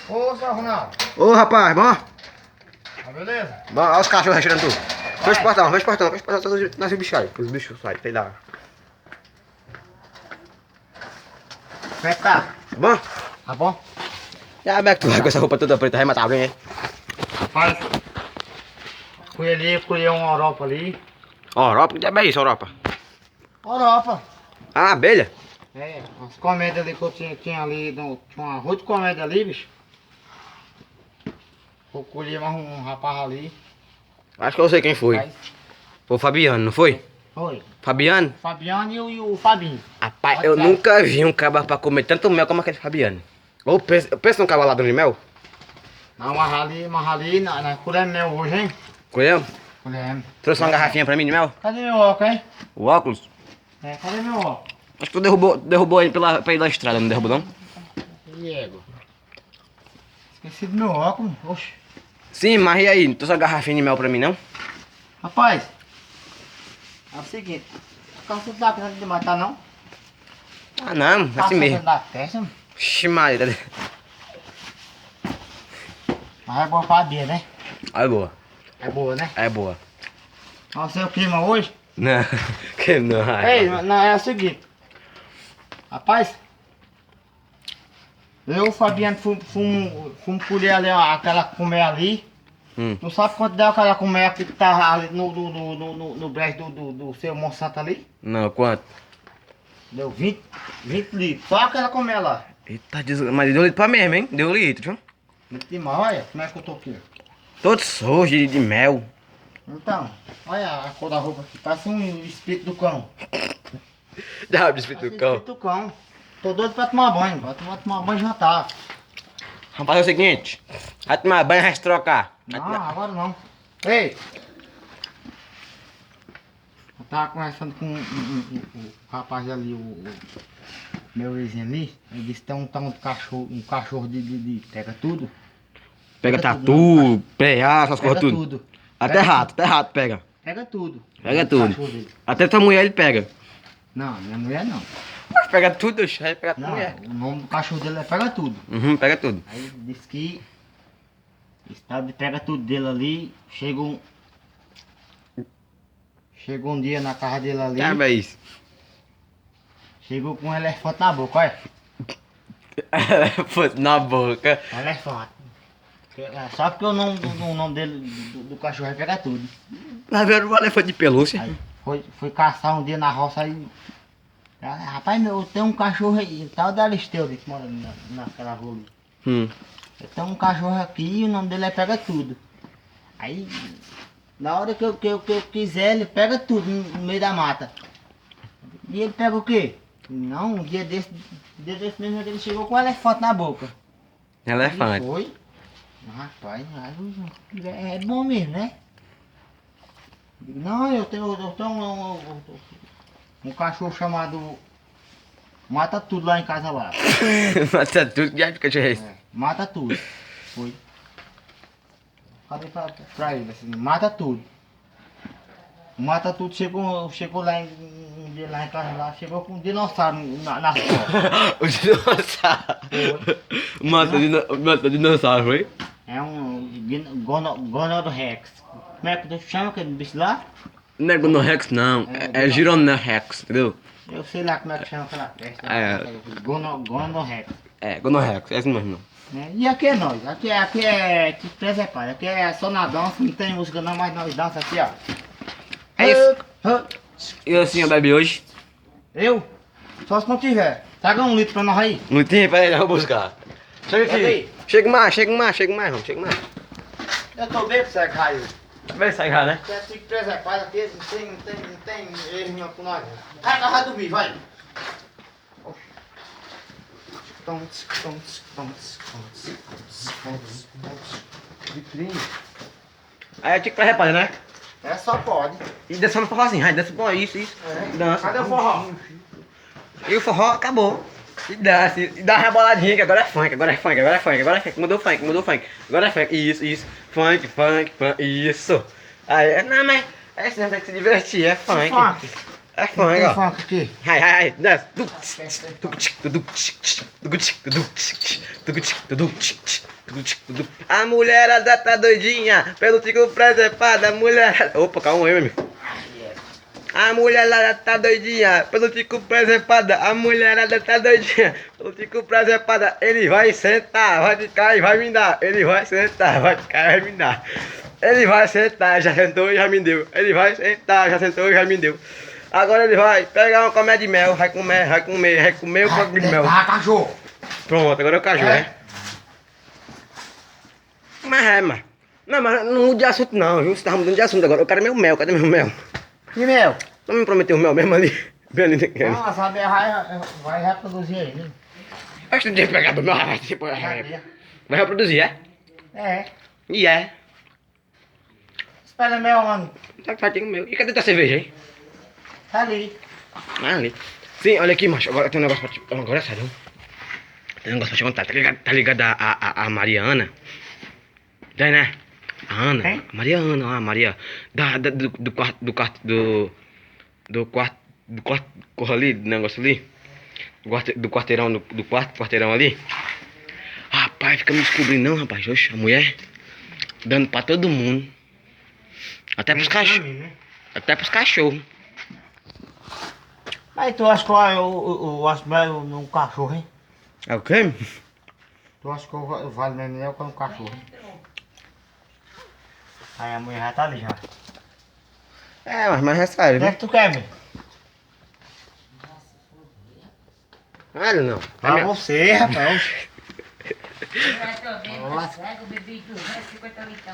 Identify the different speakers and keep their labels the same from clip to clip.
Speaker 1: Ô, seu Ronaldo.
Speaker 2: Ô, rapaz, bom?
Speaker 1: Tá beleza?
Speaker 2: Bom, olha os cachorros respirando tudo. Fecha o portão, fecha o portão, nós os bichos aí. Os bichos saem, sei lá.
Speaker 1: Como é que tá?
Speaker 2: Tá bom?
Speaker 1: Tá bom?
Speaker 2: Já como é que tu vai com essa roupa toda preta, vai matar alguém, hein?
Speaker 1: Rapaz, fui ali, colher uma Europa ali.
Speaker 2: Europa, que diabo é isso, Europa?
Speaker 1: Europa.
Speaker 2: Ah, abelha?
Speaker 1: É, umas comédias ali que eu tinha ali, tinha uma rua de comédia ali, bicho. Eu colhi mais um rapaz ali.
Speaker 2: Acho que eu sei quem foi.
Speaker 1: Rapaz,
Speaker 2: Foi o Fabiano, não foi?
Speaker 1: foi.
Speaker 2: Fabiano?
Speaker 1: Fabiano e o Fabinho.
Speaker 2: Rapaz, eu nunca vi um cabra pra comer tanto mel como aquele Fabiano. Ou pensa num cabra ladrão de mel?
Speaker 1: Não, mas ali, na colher mel hoje, hein?
Speaker 2: Colheu?
Speaker 1: Colher.
Speaker 2: Trouxe uma garrafinha pra mim de mel?
Speaker 1: Cadê meu óculos, hein?
Speaker 2: O óculos?
Speaker 1: É, cadê meu óculos?
Speaker 2: Acho que tu derrubou ele pra ir da estrada, não derrubou não?
Speaker 1: Diego. Esqueci do meu óculos. Oxe.
Speaker 2: Sim, mas e aí? Não trouxe uma garrafinha de mel pra mim não?
Speaker 1: Rapaz, é o seguinte. O carro não dá pra de matar, não?
Speaker 2: Ah não, assim mesmo.
Speaker 1: Da testa, mano.
Speaker 2: Ixi, Maria.
Speaker 1: Mas é boa pra Bia, né?
Speaker 2: É boa,
Speaker 1: É boa, né?
Speaker 2: é boa.
Speaker 1: Olha o seu clima hoje.
Speaker 2: Não, que não.
Speaker 1: Ei, não, é o seguinte. Rapaz, eu e o Fabiano fomos colher ali aquela colmeia ali. Não sabe quanto deu aquela colmeia que tava ali no brejo do seu Monsanto ali?
Speaker 2: Não, quanto?
Speaker 1: Deu 20 litros. Só aquela colmeia lá.
Speaker 2: Eita, mas deu litro pra mesmo, hein? Deu litro, viu?
Speaker 1: Litro demais, olha como é que eu tô aqui.
Speaker 2: Todo sujo de mel.
Speaker 1: Então, olha a cor da roupa aqui. Parece um espírito do cão.
Speaker 2: Já biscoito
Speaker 1: Parece
Speaker 2: do cão.
Speaker 1: espírito do cão. Tô doido pra tomar banho. Vai tomar banho e jantar.
Speaker 2: Vamos fazer o seguinte. Vai tomar banho e vai se trocar.
Speaker 1: Não, agora não. Ei! Eu tava conversando com o rapaz ali, o meu vizinho ali. Ele disse que tem um cachorro de pega tudo.
Speaker 2: Pega
Speaker 1: Pega tudo,
Speaker 2: tatu, PA, essas
Speaker 1: Pega
Speaker 2: coisas tudo.
Speaker 1: tudo.
Speaker 2: Até rato pega.
Speaker 1: Pega tudo.
Speaker 2: Pega
Speaker 1: O
Speaker 2: tudo.
Speaker 1: cachorro dele.
Speaker 2: Até tua mulher ele pega.
Speaker 1: Não, minha mulher não.
Speaker 2: Mas pega tudo, aí pega tua
Speaker 1: Não,
Speaker 2: mulher.
Speaker 1: o nome do cachorro dele é Pega Tudo.
Speaker 2: Uhum, pega tudo.
Speaker 1: Aí ele disse que esse tal de Pega Tudo dele ali, chegou um dia na casa dele ali,
Speaker 2: Já é isso.
Speaker 1: chegou com um elefante na boca, olha.
Speaker 2: Fosse na boca.
Speaker 1: Elefante. Só porque o nome dele, do cachorro é Pega Tudo.
Speaker 2: Lá vieram um elefante de pelúcia.
Speaker 1: Aí foi caçar um dia na roça aí. Ah, rapaz, meu, tem um cachorro aí, o tal da Aristeu que mora naquela rua ali. Tem um cachorro aqui e o nome dele é Pega Tudo. Aí, na hora que eu quiser, ele pega tudo no meio da mata. E ele pega o quê? Não, um dia desse mesmo ele chegou com um elefante na boca.
Speaker 2: Elefante.
Speaker 1: E foi. Rapaz, é bom mesmo, né? Não, eu tenho um cachorro chamado Mata Tudo lá em casa lá.
Speaker 2: Mata tudo, já fica de reis.
Speaker 1: É, Mata Tudo. Foi. Falei pra ele assim, Mata Tudo. O Mata Tudo chegou lá um dia lá em casa lá, chegou com um dinossauro nas costas.
Speaker 2: O dinossauro. Mata dinossauro, foi?
Speaker 1: É um Gonorex. Como é que chama aquele bicho lá?
Speaker 2: Não é Gonorex não, é Gironerex, entendeu?
Speaker 1: Eu sei lá como é que chama aquela peste.
Speaker 2: É.
Speaker 1: Gonorex.
Speaker 2: É, Gonorex, é isso mesmo.
Speaker 1: Né? E aqui é nós, aqui é que preservar, aqui é só na dança, não tem música não, mas nós dança aqui, ó.
Speaker 2: É isso. E assim, eu bebe hoje?
Speaker 1: Eu? Só se não tiver. Traga um litro pra nós aí.
Speaker 2: Não tem, peraí, eu vou buscar. Chega
Speaker 1: Pega aí.
Speaker 2: aqui. Chega mais, vamos, chega mais.
Speaker 1: Eu tô bem pra você, Caio.
Speaker 2: Vai sair já, né?
Speaker 1: Aqui é que preservar, aqui não tem erro não com nós. Vai, nós vai dormir, vai. Vitrine.
Speaker 2: Aí eu tinha que preparar, né?
Speaker 1: É, só pode.
Speaker 2: E dançando forró assim, vai, dança forró, isso.
Speaker 1: É.
Speaker 2: Dança.
Speaker 1: Cadê o forró?
Speaker 2: E o forró acabou. E dança, e dá uma reboladinha, que agora é funk, agora é funk, agora é funk, agora é funk, mudou funk, agora é funk, isso, funk, isso. Aí, não, mas é isso, tem que se divertir, é funk. É funk,
Speaker 1: Tem
Speaker 2: ó.
Speaker 1: funk aqui.
Speaker 2: Ai, dança. A mulherada tá doidinha pelo tico preservado, a mulherada... Opa, calma aí, meu amigo. A mulherada tá doidinha pelo tico preservado, a mulherada tá doidinha pelo tico preservado. Ele vai sentar, vai ficar e vai me dar. Ele vai sentar, vai ficar e vai me dar. Ele vai sentar, já sentou e já me deu. Ele vai sentar, já sentou e já me deu. Agora ele vai pegar uma colher de mel, vai comer o copo de mel.
Speaker 1: Ah, cachorro.
Speaker 2: Pronto, agora é o caju, né? Mas. Não, mas não mude de assunto não, viu? Você tava mudando de assunto agora. Eu quero meu mel, cadê meu mel?
Speaker 1: Que mel?
Speaker 2: Não me prometeu o mel mesmo ali? Bem ali naquele.
Speaker 1: Não, essa abelha vai reproduzir aí, né?
Speaker 2: Acho que não tinha pegado o mel, vai reproduzir, é?
Speaker 1: É.
Speaker 2: E é.
Speaker 1: Espera mel, mano.
Speaker 2: Tá tem o meu. E cadê tua cerveja aí?
Speaker 1: Tá ali.
Speaker 2: Ah, ali. Sim, olha aqui, macho. Agora tem um negócio pra te... Agora é sério. Tem um negócio pra te contar. Tá ligado a Mariana? Tem, né? A Ana.
Speaker 1: Quem?
Speaker 2: A Mariana, a Maria. Do quarto ali, do negócio ali. Do quarteirão, do quarto quarteirão ali. Rapaz, fica me descobrindo não, rapaz. Oxe, a mulher dando pra todo mundo. Até pros cachorros.
Speaker 1: Né?
Speaker 2: Até pros cachorros.
Speaker 1: Aí tu acha que eu acho mais um cachorro, hein?
Speaker 2: É o quê?
Speaker 1: Tu acha que eu vale neném com um cachorro, hein? Aí a mulher já tá ali já.
Speaker 2: É, mas é sério,
Speaker 1: O que é
Speaker 2: viu?
Speaker 1: que tu quer, meu?
Speaker 2: Olha não.
Speaker 1: Pra você, rapaz.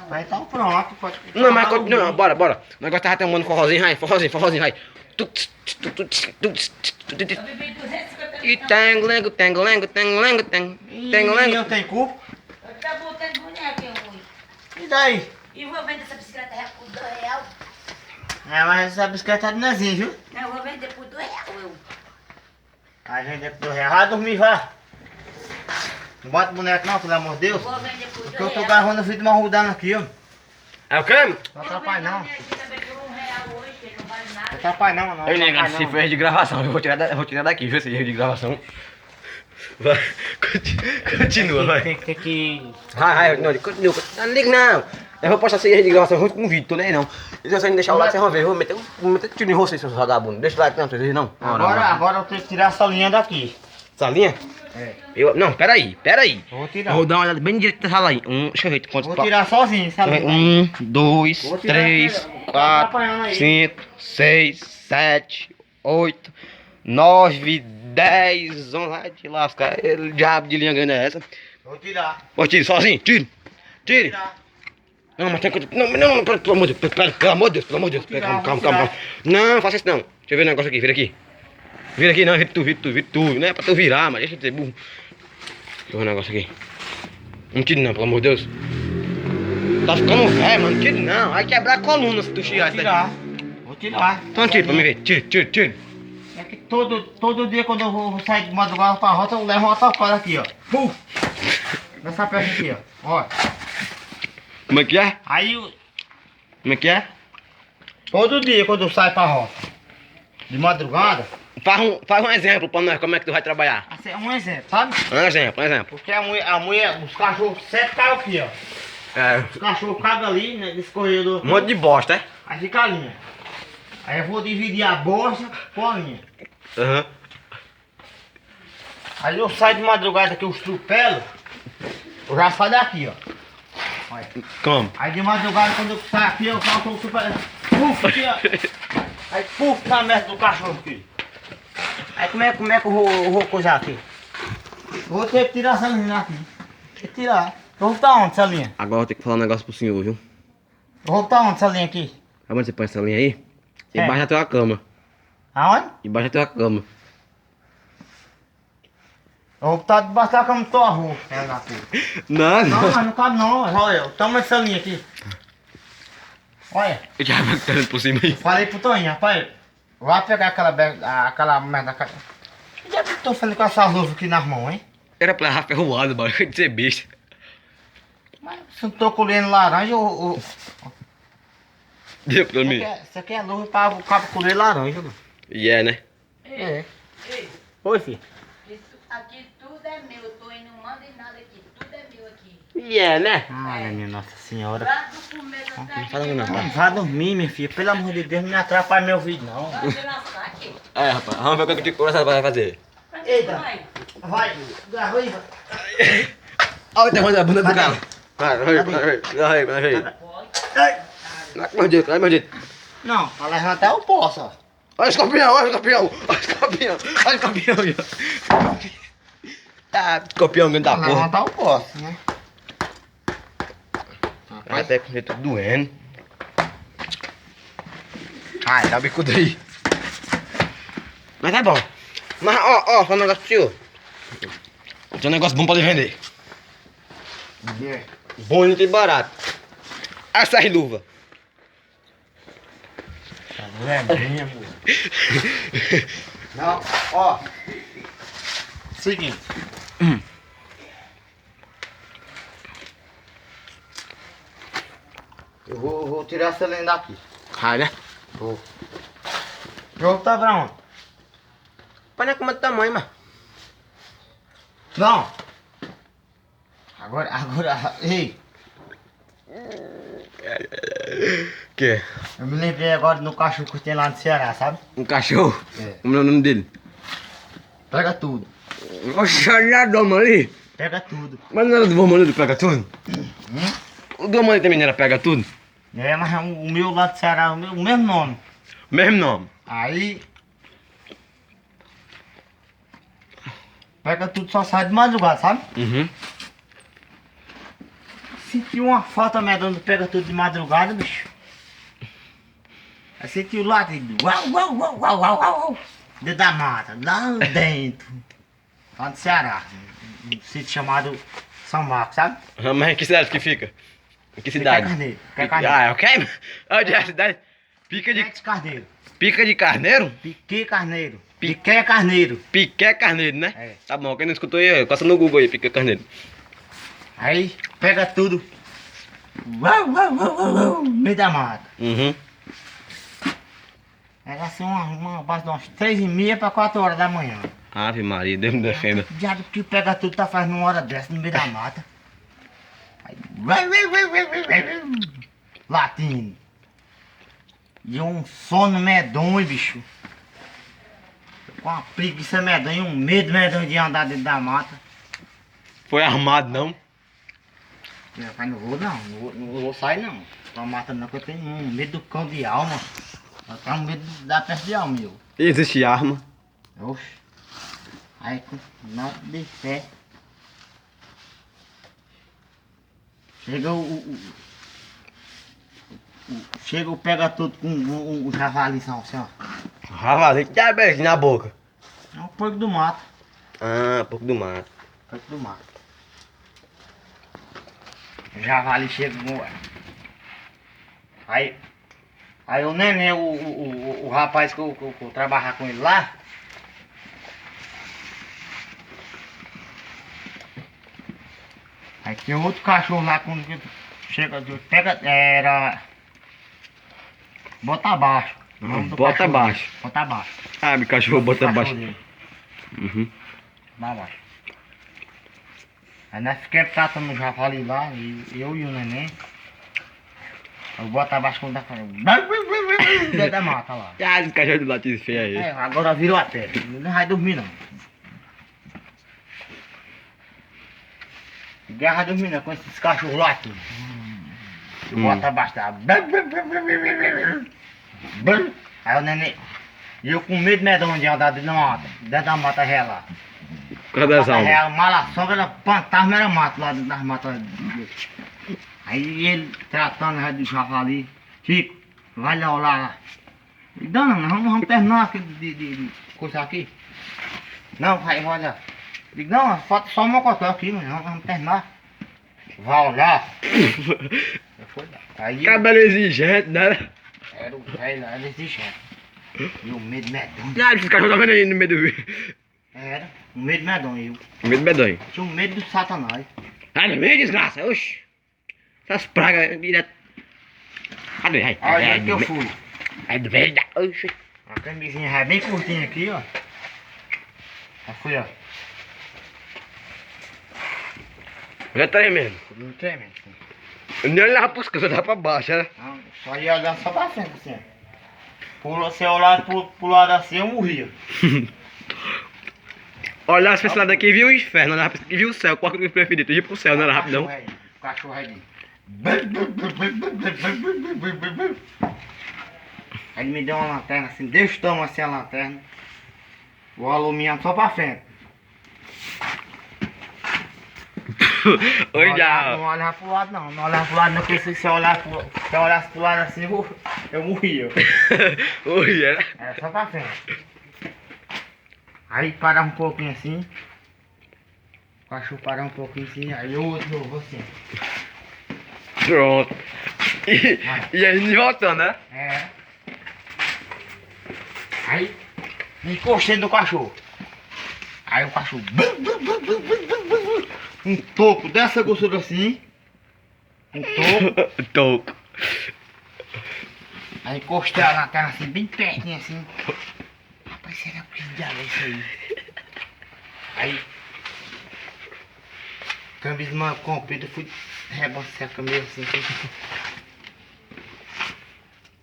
Speaker 1: Vai então pronto, pode.
Speaker 2: Não, mas continua, bora. O negócio tava tomando forrozinho, vai. Forrozinho. E tengo,
Speaker 1: Ih, eu tenho culpa.
Speaker 3: Eu tá botando boneca em ruim.
Speaker 1: E daí?
Speaker 3: E vou vender essa bicicleta por R$2.
Speaker 1: É, mas essa bicicleta é de Nezinho, viu?
Speaker 3: Não, eu vou vender por R$2. Eu.
Speaker 1: A gente é por R$2. Vai dormir, vá. Não bota boneco não, pelo amor de Deus.
Speaker 3: Vou vender por
Speaker 1: Porque eu tô
Speaker 3: R$2.
Speaker 1: gravando o vídeo mais rodando aqui, ó.
Speaker 2: É o quê?
Speaker 1: Não atrapalha não. Não
Speaker 3: R$1 hoje, que não vale nada.
Speaker 1: atrapalha não.
Speaker 2: Ei, negado,
Speaker 1: atrapalha
Speaker 2: se for erro de gravação, eu vou tirar daqui, viu? Esse erro de gravação. Vai, continua, vai.
Speaker 1: Tem que...
Speaker 2: Vai, não, continua. Não liga não. Eu vou postar esse erro de gravação junto com o vídeo, tô nem aí não. E se vocês não deixar o like, vocês vão ver. Eu vou meter tiro em vocês, seus vagabundos. Deixa o like não, vocês não.
Speaker 1: Agora eu tenho que tirar essa linha daqui.
Speaker 2: Essa linha?
Speaker 1: É.
Speaker 2: Não, peraí.
Speaker 1: Eu vou tirar.
Speaker 2: Eu vou dar uma olhada bem direito nessa lá aí. Deixa eu ver quantos.
Speaker 1: Vou tirar sozinho essa linha.
Speaker 2: 1, 2,
Speaker 1: Vou tirar
Speaker 2: 3,
Speaker 1: aqui, ó. Tá
Speaker 2: 4,
Speaker 1: atrapalhando aí.
Speaker 2: 5, 6, 7, 8, 9, 10, 11. Vai te lascar. Ele diabo de linha grande é essa?
Speaker 1: Vou tirar.
Speaker 2: Pô, tire sozinho, tire. Tire.
Speaker 1: Tirar.
Speaker 2: Não, mas tem que. Não, pelo amor de Deus, pelo amor de Deus.
Speaker 1: Tirar,
Speaker 2: Calma. Não, faça isso não. Deixa eu ver um negócio aqui, vira aqui. Vira aqui, não, vira tu. Não é pra tu virar, mas deixa eu ser burro. Deixa eu ver um negócio aqui. Não tire não, pelo amor de Deus. Tá ficando velho, mano. Tire não. Vai quebrar a coluna se tu tirar isso daqui.
Speaker 1: Vou tirar.
Speaker 2: Então tira pra me ver. Tira.
Speaker 1: É que todo dia quando eu vou sair de madrugada pra rota, eu levo uma tocada aqui, ó. Nessa peça aqui, ó. Ó.
Speaker 2: Como é que é?
Speaker 1: Aí,
Speaker 2: Como é que é?
Speaker 1: todo dia quando eu saio pra rota, de madrugada,
Speaker 2: Faz um exemplo pra nós, como é que tu vai trabalhar.
Speaker 1: assim, é um exemplo, sabe?
Speaker 2: Um exemplo.
Speaker 1: Porque a mulher, os cachorros sempre caem aqui, ó.
Speaker 2: É,
Speaker 1: Os cachorros cagam ali, né, nesse corredor.
Speaker 2: um monte de bosta, é?
Speaker 1: Aí fica a linha. Aí eu vou dividir a bosta com a linha.
Speaker 2: Aham.
Speaker 1: Aí eu saio de madrugada que eu estrupelo, eu já saio daqui, ó. Olha.
Speaker 2: Como?
Speaker 1: Aí de madrugada quando eu saio aqui, eu faço o super... Puf, aqui, ó. Aí puf na merda do cachorro aqui. Aí como é que eu vou coisar aqui? Eu vou ter que tirar essa linha aqui. Tem que tirar. Eu vou botar onde essa linha?
Speaker 2: Agora eu vou ter que falar um negócio pro senhor, viu?
Speaker 1: Eu vou botar onde essa linha aqui?
Speaker 2: Sabe onde você põe essa linha aí?
Speaker 1: É.
Speaker 2: Embaixo da tua cama.
Speaker 1: Aonde?
Speaker 2: Embaixo da tua cama.
Speaker 1: Eu vou botar debaixo da cama do teu avô. É na puta.
Speaker 2: Não,
Speaker 1: Não, mas não cabe não. Olha, toma essa linha aqui. Olha,
Speaker 2: Eu já vou ficando por cima aí.
Speaker 1: falei pro Toninho, rapaz. Vai pegar aquela merda. Já que eu tô fazendo com essa luva aqui nas mãos, hein?
Speaker 2: Era pra Rafa ferroado, mano. De ser besta.
Speaker 1: Mas se eu não tô colhendo laranja, eu...
Speaker 2: Deu pra mim.
Speaker 1: Isso aqui é luva para o cabo colher laranja, mano.
Speaker 2: E é, né?
Speaker 1: É.
Speaker 3: Ei,
Speaker 1: Oi, filho.
Speaker 3: aqui tudo é meu. Eu tô indo, não manda em nada aqui. Tudo é meu. aqui.
Speaker 2: E é, né?
Speaker 1: Ai, minha Nossa Senhora.
Speaker 3: Lá do começo até aqui.
Speaker 2: Fala não, pai.
Speaker 1: Vá dormir, minha filha. Pelo amor de Deus, não me atrapalhe meu vídeo, não.
Speaker 3: Vai tirar saque.
Speaker 2: É, rapaz, vamos ver o que a gente vai fazer.
Speaker 1: Eita.
Speaker 3: Vai.
Speaker 1: Vai, grava aí.
Speaker 2: Olha o tamanho da bunda do
Speaker 1: Cadê?
Speaker 2: cara. Vai.
Speaker 1: Ai.
Speaker 2: Vai mordido.
Speaker 1: Não, pra levantar eu posso, ó.
Speaker 2: Olha o escorpião. Olha o escorpião. Tá, escorpião grande da
Speaker 1: Pra
Speaker 2: porra.
Speaker 1: levantar eu posso, né?
Speaker 2: Até com o jeito doendo. Ai, dá o bicudo aí. Mas tá bom. Mas, ó, só um negócio pro senhor. Tem um negócio bom pra lhe vender. Bonito e barato. Açaí luva.
Speaker 1: Tá doendo, pô. Não, ó. Seguinte. Eu vou tirar essa lenda daqui.
Speaker 2: Ai, né?
Speaker 1: Vou. O jogo tá pra onde?
Speaker 2: Pai, não é como é do tamanho, mas.
Speaker 1: Não. Agora, ei.
Speaker 2: Que?
Speaker 1: Eu me lembrei agora no cachorro que tem lá no Ceará, sabe?
Speaker 2: Um cachorro?
Speaker 1: É.
Speaker 2: Como é o nome dele?
Speaker 1: Pega tudo.
Speaker 2: Oxe, olha a doma ali.
Speaker 1: Pega tudo.
Speaker 2: Mas não era do Vomano do Pega Tudo? O do Vomano também não era Pega Tudo?
Speaker 1: É, mas o meu lá do Ceará, o mesmo nome.
Speaker 2: Mesmo nome.
Speaker 1: Aí. Pega tudo, só sai de madrugada, sabe?
Speaker 2: Uhum.
Speaker 1: Senti uma falta medonha do pega tudo de madrugada, bicho. Aí senti o latido. Uau. Dentro da mata, lá dentro. Lá no Ceará. Um sítio chamado São Marcos, sabe?
Speaker 2: Mas em que cidade que fica? Em que cidade?
Speaker 1: Carneiro. Quer carneiro.
Speaker 2: Ah, ok? Onde é a cidade? Pica de
Speaker 1: Carneiro.
Speaker 2: Pica de carneiro?
Speaker 1: Pique carneiro. Pique carneiro.
Speaker 2: Piqué carneiro, né?
Speaker 1: É.
Speaker 2: Tá bom, quem não escutou aí, coça no Google aí, pica carneiro.
Speaker 1: Aí pega tudo. Uau. No meio da mata.
Speaker 2: Uhum.
Speaker 1: Era assim uma base de umas 3h30 para 4 horas da manhã.
Speaker 2: Ave Maria, Deus me defenda.
Speaker 1: Diabo que pega tudo tá fazendo uma hora dessa no meio da mata. Aí, latindo. E um sono medonho, bicho. Com uma preguiça medonha, um medo medonho de andar dentro da mata.
Speaker 2: Foi armado, não?
Speaker 1: Mas não vou sair não. Pra mata não, que eu tenho um medo do cão de alma. Eu tenho medo da peste de alma, meu.
Speaker 2: Existe arma.
Speaker 1: Oxe. Aí com nota de fé. Chega chega o pega tudo com o javalizão assim, ó.
Speaker 2: Ravazei, que beijo na boca.
Speaker 1: É um porco do mato.
Speaker 2: Ah, pouco do mato.
Speaker 1: Porco do mato. O javali chega com... Aí o neném, o rapaz que eu trabalhava com ele lá. Aí tinha outro cachorro lá quando chega, pega, era... Bota abaixo. O nome do
Speaker 2: Bota
Speaker 1: cachorro
Speaker 2: abaixo.
Speaker 1: dele. Bota abaixo.
Speaker 2: Ah, meu cachorro bota
Speaker 1: Cachorro
Speaker 2: abaixo.
Speaker 1: dele.
Speaker 2: Uhum.
Speaker 1: Lá abaixo. Aí nós ficamos tratando o javali lá, eu e o neném. Eu boto abaixo quando dá falando. Dentro da mata lá.
Speaker 2: Ah, esse cachorro do latido feio aí.
Speaker 1: É, agora virou a terra. Não vai dormir não. Ninguém vai dormir não com esses cachorros lá aqui. Eu boto abaixo da. Aí o neném. E eu com medo medonho de andar dentro da mata real lá.
Speaker 2: Cadê as almas?
Speaker 1: Real, malaçoga era fantasma, era mato lá dentro das matas. Aí ele tratando já do javali. Chico, vai lá. Não, nós vamos terminar aqui de coisa aqui. Não, vai olhar. Digo, não, falta só um mocotó aqui, mas vamos terminar. Vai olhar. Aí
Speaker 2: Cabelo exigente, né?
Speaker 1: era o velho lá, era exigente. E o medo medonho.
Speaker 2: Ah, esse cachorro tá vendo aí no meio do rio.
Speaker 1: Era, o medo medonho.
Speaker 2: No meio do medonho.
Speaker 1: Tinha o medo do satanás.
Speaker 2: Ah, no meio, desgraça, oxi. Essas pragas direto. Cadê? Ai,
Speaker 1: Olha que eu fui.
Speaker 2: Ai, do velho, oxi.
Speaker 1: A camisinha é bem curtinha aqui, ó. Aí fui, ó.
Speaker 2: Já tremendo.
Speaker 1: Não treme.
Speaker 2: Eu nem olhava pros cantos, eu olhava pra baixo, né?
Speaker 1: Não, só ia olhando só pra frente, assim. Pulou, se eu olhar pro lado assim, eu morria.
Speaker 2: Olhava pra esse lado aqui e via o inferno, olhava pra esse aqui e via o céu. Qual que eu preferi? Tu ia pro céu, não era rapidão?
Speaker 1: O cachorro aí. Aí ele me deu uma lanterna assim, desse tamanho assim a lanterna. O alumínio só pra frente.
Speaker 2: Oi,
Speaker 1: Não
Speaker 2: já.
Speaker 1: olhava pro lado não, não olhava pro lado não, porque se eu olhasse pro lado assim, eu morria.
Speaker 2: Oi, era.
Speaker 1: Era só pra frente. Aí parava um pouquinho assim. O cachorro parava um pouquinho assim, aí eu outro novo assim.
Speaker 2: Pronto. E aí, voltando, né?
Speaker 1: É. Aí encostei no cachorro. Aí o cachorro. Um toco dessa grossura assim. Um toco.
Speaker 2: Toco.
Speaker 1: Aí encostei a lanterna assim, bem pertinho assim. Rapaz, será que diabo é isso aí? Aí. Camisa mais comprida, fui rebaixar a camisa assim.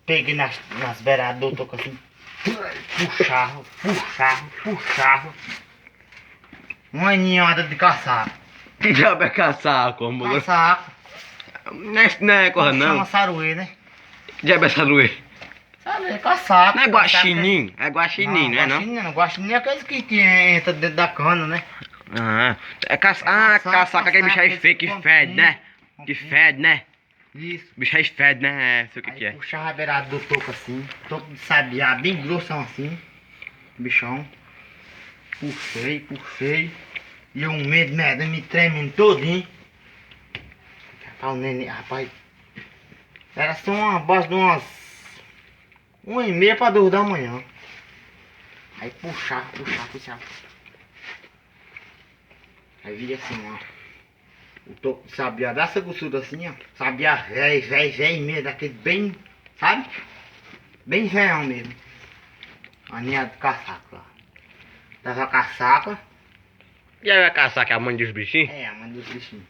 Speaker 1: Peguei nas beiradas do toco assim. Puxava. Uma ninhada de caçaco.
Speaker 2: Que diabo é caçar, como?
Speaker 1: Caçaco.
Speaker 2: Não é corra,
Speaker 1: Chama
Speaker 2: não.
Speaker 1: saruê, né?
Speaker 2: Que diabo é saruê?
Speaker 1: Sabe, é caçaco.
Speaker 2: Não é guaxinim? É guaxinim, não é não?
Speaker 1: Guaxinim não. Guaxinim é aqueles que entra dentro da cana, né?
Speaker 2: Ah, é caçaca, aquele bicho aí feio que fede, né? Que fede, né?
Speaker 1: Isso.
Speaker 2: Bicho aí fede, né? Sei o que
Speaker 1: Aí
Speaker 2: que é.
Speaker 1: puxava a beirada do toco assim. Toco de sabiá, bem grossão assim. Bichão. Puxei. E um medo, me tremendo todinho. Rapaz, o neném, rapaz. Era só uma base de umas 1h30 para 2 da manhã. Aí puxava. Aí vira assim, ó. O toco de sabiá dessa grossura assim, ó. Sabiá velho mesmo, daquele bem, sabe? Bem velhão mesmo. A linha de caçaca lá. Dava a caçaca.
Speaker 2: E aí a caçaca é a mãe dos bichinhos?
Speaker 1: É, a mãe dos bichinhos.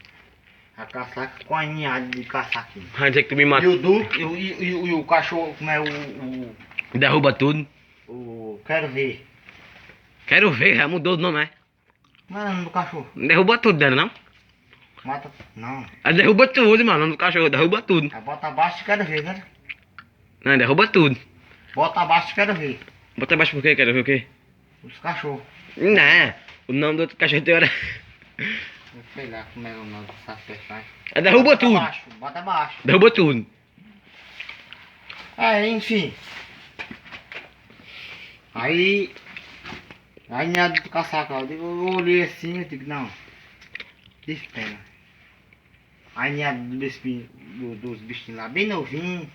Speaker 1: A caçaca com a ninhada de caçaquinho.
Speaker 2: Vai dizer que tu me
Speaker 1: E
Speaker 2: matou.
Speaker 1: o Duque, e o cachorro, como é
Speaker 2: Derruba tudo.
Speaker 1: quero ver.
Speaker 2: Quero ver, já mudou o nome, é?
Speaker 1: Como é o nome do cachorro?
Speaker 2: Derruba tudo dela, não?
Speaker 1: Mata, não.
Speaker 2: Ela derruba tudo, mano. O nome do cachorro derruba tudo.
Speaker 1: Aí bota abaixo e quero ver, né?
Speaker 2: Não, derruba tudo.
Speaker 1: Bota abaixo e quero ver.
Speaker 2: Bota abaixo por quê? Quero ver o quê?
Speaker 1: Os cachorros.
Speaker 2: Não, o nome do outro cachorro tem hora.
Speaker 1: Eu sei lá como é o nome dessa personagem.
Speaker 2: Ela derruba tudo.
Speaker 1: Bota abaixo.
Speaker 2: Derruba tudo.
Speaker 1: É, enfim. Aí nada de caçaca, eu olhei assim, eu digo, não. Espera. Aí nada dos bichinhos lá, bem novinho.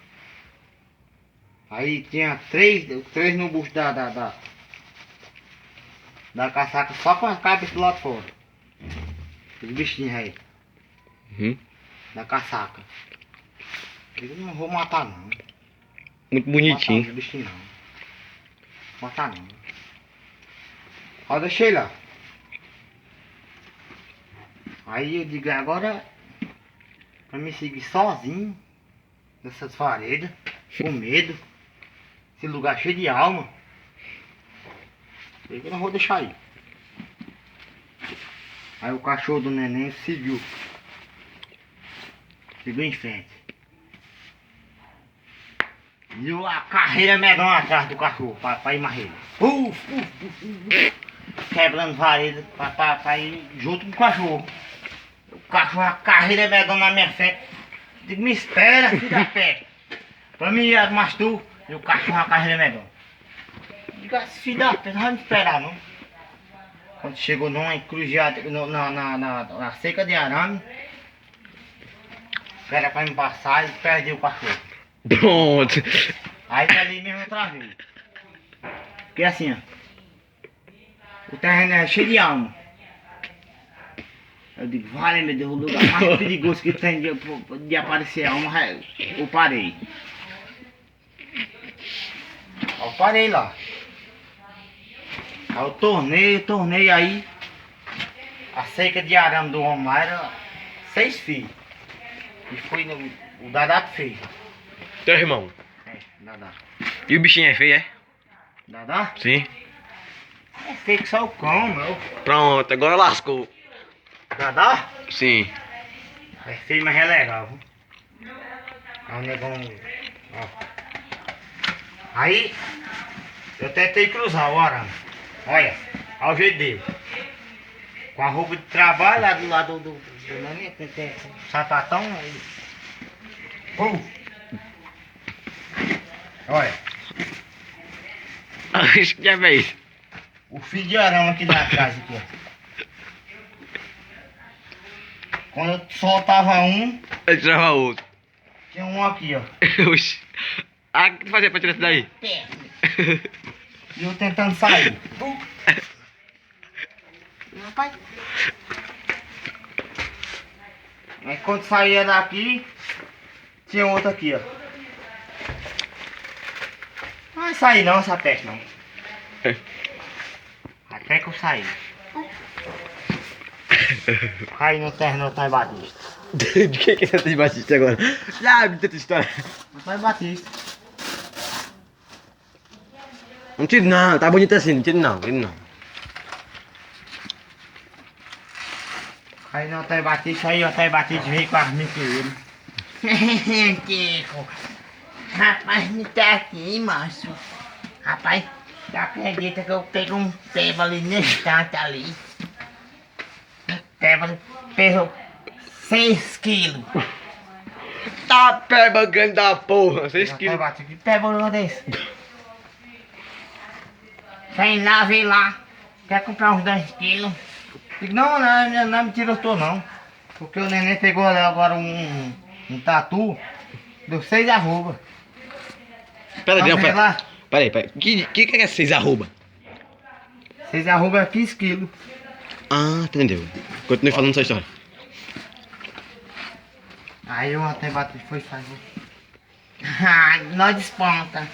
Speaker 1: Aí tinha três no bucho da caçaca, só com a cabeça do lado fora. Os bichinhos aí,
Speaker 2: Uhum.
Speaker 1: da caçaca. Eu digo, não vou matar não.
Speaker 2: Muito
Speaker 1: Matar
Speaker 2: bonitinho.
Speaker 1: os bichinhos não. Matar não. Ó, deixei lá. Aí eu digo, agora pra me seguir sozinho nessas varedas, com medo, esse lugar cheio de alma. Eu não vou deixar aí. Aí o cachorro do neném seguiu em frente. E a carreira medonha atrás do cachorro, pra ir mais ele. Quebrando vareda pra ir junto com o cachorro. O cachorro, a carreira medonha na minha frente. Digo, me espera, filho da pé. Pra mim ir mais tu. E o cachorro, a carreira medonha. Digo, filho da pé, não vai me esperar não. Quando chegou numa encruzilhada, na seca de arame. Era pra me passar e perdi o cachorro.
Speaker 2: Pronto.
Speaker 1: Aí tá ali mesmo outra vez. Porque assim, ó. O terreno é cheio de alma. Eu digo, vale meu Deus, o lugar mais perigoso que tem de aparecer alma, eu parei. Eu parei lá. Aí eu tornei aí. A seca de arame do homem lá era 6 filhos. E foi o Dadá que fez.
Speaker 2: Teu irmão.
Speaker 1: É, Dadá.
Speaker 2: E o bichinho é feio, é?
Speaker 1: Dadá?
Speaker 2: Sim.
Speaker 1: É feio que só o cão, meu.
Speaker 2: Pronto, agora lascou.
Speaker 1: Dadá?
Speaker 2: Sim.
Speaker 1: É feio, mas é legal, viu? É um negão. Ó. Aí, eu tentei cruzar o arame. Olha, olha o jeito dele. Com a roupa de trabalho lá do lado do neném, tem sapatão. Aí. Olha,
Speaker 2: Acho que já fez.
Speaker 1: o fio de arame aqui na casa aqui, ó. Quando eu soltava um,
Speaker 2: Eu tirava outro.
Speaker 1: tinha um aqui, ó.
Speaker 2: Oxi. Ah, o que tu fazia pra tirar isso daí?
Speaker 1: E eu tentando sair. Rapaz. Aí quando saía daqui, tinha outro aqui, ó. Não vai sair não essa peste não. Até que eu saí. Caí no terreno do Pai Batista.
Speaker 2: De que é essa de Batista agora? Já me tenta história.
Speaker 1: No Pai Batista.
Speaker 2: Não tiro não, tá bonito assim, não tiro não, tiro não.
Speaker 1: Aí no Pai Batista, aí o Pai Batista veio com as mentiras. Kiko. Rapaz, me tá aqui, macho. Rapaz, tu acredita que eu peguei um peba ali nesse instante ali? Peba pesou 6 quilos.
Speaker 2: Tá peba grande da porra, 6 quilos.
Speaker 1: Que peba um desse? Vem lá, vem lá. Quer comprar uns 2 quilos? Digo, não me tira eu tô não. Porque o neném pegou ali agora um tatu. Deu 6 arrobas.
Speaker 2: Pera aí,
Speaker 1: Vamos ver lá.
Speaker 2: peraí. Que é 6 arroba?
Speaker 1: 6 arrobas é 15 quilos.
Speaker 2: Ah, entendeu. Continue falando sua história.
Speaker 1: Aí eu até bati, foi fazer. Ah, nós desponta.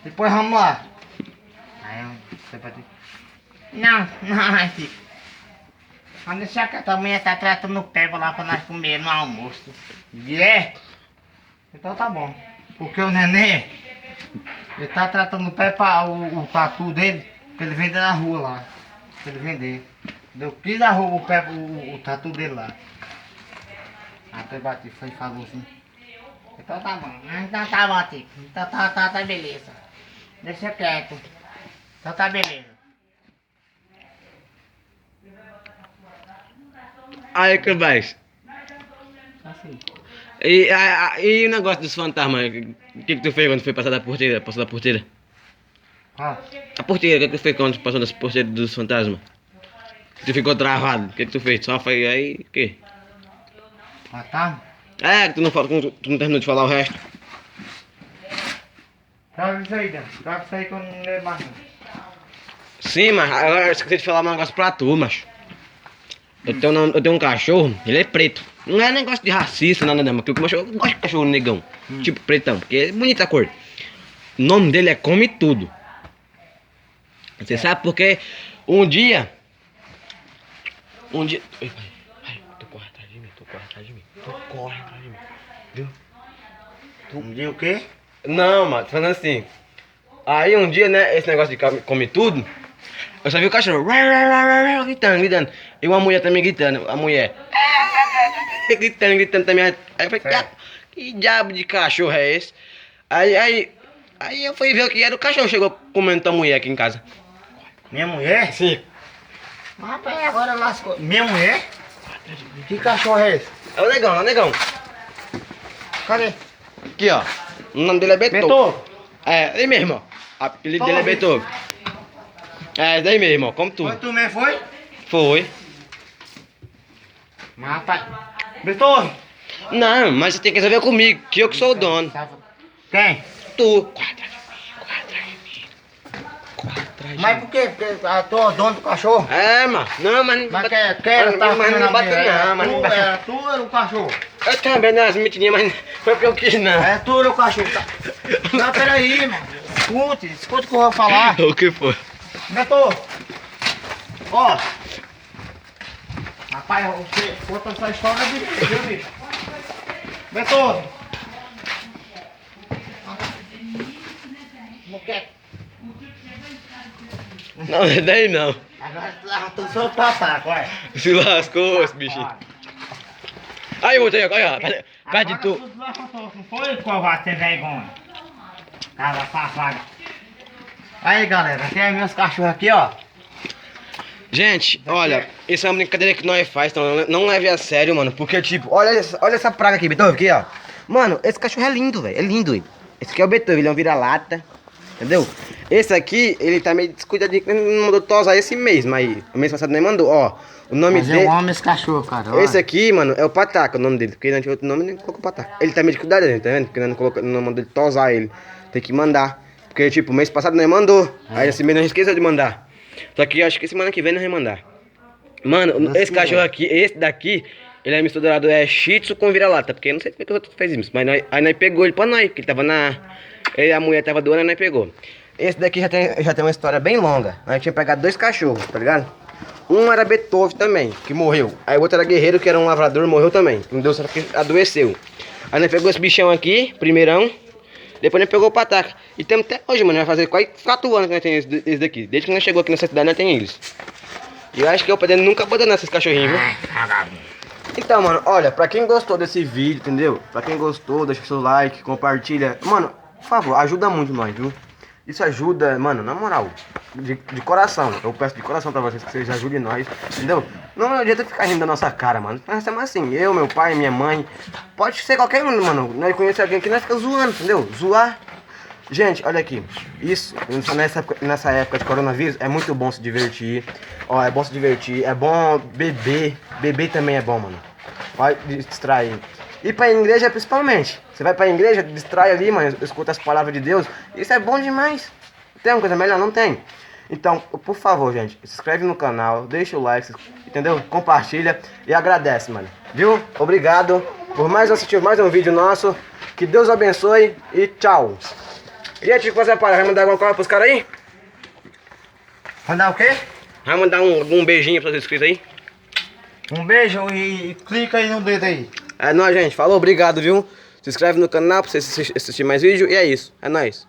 Speaker 1: Depois vamos lá. Aí eu até bati. Não, filho. Vamos deixar que a tua mulher tá tratando o pé lá pra nós comer no almoço. E é? Então tá bom. Porque o neném, ele tá tratando o pé para o tatu dele, pra ele vender na rua lá. Pra ele vender. Deu 15 arroba o pé, o tatu dele lá. Até bati, foi e falou assim. Então tá bom. Então tá bom, Tico. Então tá beleza. Deixa quieto. Então tá beleza.
Speaker 2: Aí que mais?
Speaker 1: Assim.
Speaker 2: E o negócio dos fantasmas? O que tu fez quando foi passar da porteira? Passou da porteira?
Speaker 1: Ó.
Speaker 2: A porteira, o que tu fez quando passou das porteiras dos fantasmas? Tu ficou travado, o que tu fez? Só foi aí, o quê?
Speaker 1: Ó, tá?
Speaker 2: É, que tu não terminou de falar o resto.
Speaker 1: Traga isso aí, Dan. Traga isso aí que eu não lembro mais não.
Speaker 2: Sim, mas agora eu esqueci de falar um negócio pra tu, macho. Eu tenho um cachorro, ele é preto. Não é negócio de racista, nada não, porque eu gosto de cachorro negão. Tipo pretão, porque é bonita a cor. O nome dele é Come Tudo. Você sabe porque um dia... Ai, tu corre atrás de mim, tu corre atrás de mim. Viu?
Speaker 1: Um dia o quê?
Speaker 2: Não, mano, tô falando assim. Aí um dia, né, esse negócio de come tudo, eu só vi o cachorro gritando. E uma mulher também gritando, a mulher gritando também. Aí eu falei, que diabo de cachorro é esse? Aí eu fui ver o que era, o cachorro chegou comendo tua mulher aqui em casa.
Speaker 1: Minha mulher?
Speaker 2: Sim.
Speaker 1: Rapaz, agora lascou. Minha mulher? Que cachorro é esse?
Speaker 2: É o negão.
Speaker 1: Cadê?
Speaker 2: Aqui, ó. O nome dele é Beethoven.
Speaker 1: Beethoven?
Speaker 2: É, ele mesmo, ó. O apelido dele é Beethoven. É, esse daí mesmo, ó, como tu.
Speaker 1: Foi tu mesmo, foi?
Speaker 2: Foi.
Speaker 1: Mas rapaz. Beethoven?
Speaker 2: Não, mas você tem que resolver comigo, que eu que sou o dono.
Speaker 1: Quem?
Speaker 2: Tu. Corre atrás de mim.
Speaker 1: Mas por quê? Porque tu é o dono do cachorro?
Speaker 2: É, mano. Não, mas...
Speaker 1: Mas quem tá
Speaker 2: mas não bate não, mas não bate.
Speaker 1: Tu era o cachorro?
Speaker 2: Eu também, né, as mentirinhas, mas foi porque eu quis, não.
Speaker 1: É tu era o cachorro. Tá? Não, peraí, mano. Escute o que eu vou falar.
Speaker 2: O que foi?
Speaker 1: Beethoven. Ó. Rapaz, você conta essa história de viu, bicho? Vem todo. Não quer.
Speaker 2: Não, é daí não.
Speaker 1: Agora tu leva tudo só pra saco, olha.
Speaker 2: Se lascou, esse bichinho. Aí, voltei, olha, perto de tu.
Speaker 1: Agora tu levantou, não foi covarde sem vergonha. Cara safada. Aí, galera, tem meus cachorros aqui, ó.
Speaker 2: Gente, olha, isso é uma brincadeira que nós faz, então não leve a sério, mano. Porque, tipo, olha essa praga aqui, Beethoven, aqui, ó. Mano, esse cachorro é lindo, velho. É lindo, velho. Esse aqui é o Beethoven, ele é um vira-lata. Entendeu? Esse aqui, ele tá meio descuidadinho, não mandou tosar esse mês, mas o mês passado nem mandou, ó. O nome
Speaker 1: Mas
Speaker 2: dele.
Speaker 1: eu amo esse cachorro, cara. Olha.
Speaker 2: Esse aqui, mano, é o Pataca, o nome dele. Porque ele não tinha outro nome, nem colocou Pataca. Ele tá meio de cuidado dele, tá vendo? Porque não colocou, não mandou ele tosar ele. Tem que mandar. Porque, tipo, mês passado nem mandou. Aí esse mês não esqueceu de mandar. Só que eu acho que semana que vem nós vamos mandar. Mano, esse cachorro aqui, esse daqui, ele é misturado, Shih Tzu com vira-lata. Porque eu não sei porque que o outro fez isso. Mas aí nós pegou ele pra nós, porque ele tava a mulher tava doando, aí nós pegou. Esse daqui já tem uma história bem longa. Nós tinha pegado 2 cachorros, tá ligado? Um era Beethoven também, que morreu. Aí o outro era Guerreiro, que era um lavrador, morreu também. Não deu certo porque adoeceu. Aí nós pegou esse bichão aqui, primeirão. Depois nós pegou o Pataca. E temos até hoje, mano. Vai fazer quase 4 anos que nós temos esse daqui. Desde que nós chegou aqui nessa cidade, nós temos eles. E eu acho que eu podendo nunca abandonar esses cachorrinhos, viu? Então, mano, olha, pra quem gostou desse vídeo, entendeu? Pra quem gostou, deixa seu like, compartilha. Mano, por favor, ajuda muito nós, viu? Isso ajuda, mano, na moral, de coração. Eu peço de coração pra vocês que vocês ajudem nós, entendeu? Não adianta ficar rindo da nossa cara, mano. Nós estamos assim, eu, meu pai, minha mãe. Pode ser qualquer um, mano. Nós conhecemos alguém que nós fica zoando, entendeu? Zoar. Gente, olha aqui. Isso, nessa época de coronavírus, é muito bom se divertir. Ó, é bom se divertir. É bom beber. Beber também é bom, mano. Vai distrair. E pra igreja principalmente. Você vai pra igreja, distrai ali, mano, escuta as palavras de Deus. Isso é bom demais. Tem uma coisa melhor? Não tem. Então, por favor, gente, se inscreve no canal, deixa o like, entendeu? Compartilha e agradece, mano. Viu? Obrigado por mais assistir mais um vídeo nosso. Que Deus abençoe e tchau. E aí, Tico, você vai mandar alguma coisa pros caras aí?
Speaker 1: Mandar o quê?
Speaker 2: Vai mandar um beijinho pros inscritos aí?
Speaker 1: Um beijo e clica aí no dedo aí.
Speaker 2: É nóis, gente. Falou, obrigado, viu? Se inscreve no canal pra você assistir mais vídeo. E é isso. É nóis.